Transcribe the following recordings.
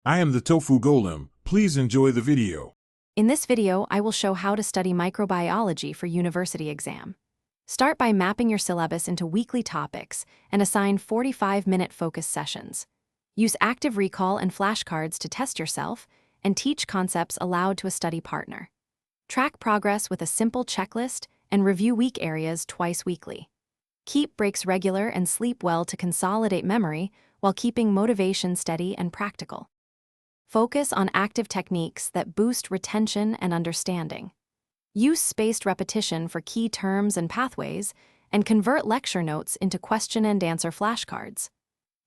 I am the Tofu Golem. Please enjoy the video. In this video, I will show how to study microbiology for university exam. Start by mapping your syllabus into weekly topics and assign 45-minute focus sessions. Use active recall and flashcards to test yourself and teach concepts aloud to a study partner. Track progress with a simple checklist and review weak areas twice weekly. Keep breaks regular and sleep well to consolidate memory while keeping motivation steady and practical. Focus on active techniques that boost retention and understanding. Use spaced repetition for key terms and pathways, and convert lecture notes into question-and-answer flashcards.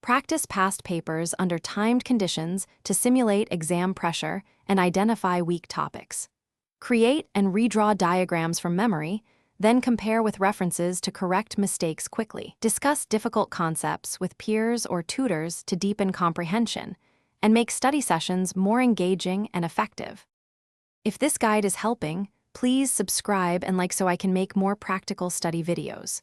Practice past papers under timed conditions to simulate exam pressure and identify weak topics. Create and redraw diagrams from memory, then compare with references to correct mistakes quickly. Discuss difficult concepts with peers or tutors to deepen comprehension, and make study sessions more engaging and effective. If this guide is helping, please subscribe and like so I can make more practical study videos.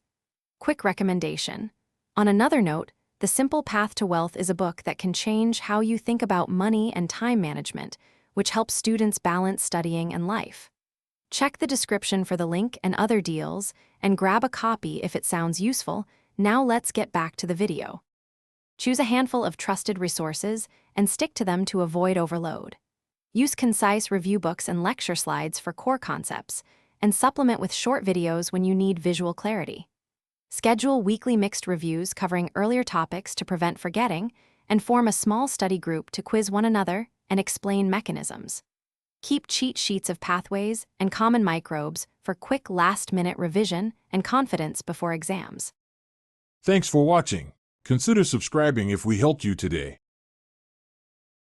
Quick recommendation. On another note, The Simple Path to Wealth is a book that can change how you think about money and time management, which helps students balance studying and life. Check the description for the link and other deals, and grab a copy if it sounds useful. Now let's get back to the video. Choose a handful of trusted resources and stick to them to avoid overload. Use concise review books and lecture slides for core concepts, and supplement with short videos when you need visual clarity. Schedule weekly mixed reviews covering earlier topics to prevent forgetting, and form a small study group to quiz one another and explain mechanisms. Keep cheat sheets of pathways and common microbes for quick last-minute revision and confidence before exams. Thanks for watching. Consider subscribing if we helped you today.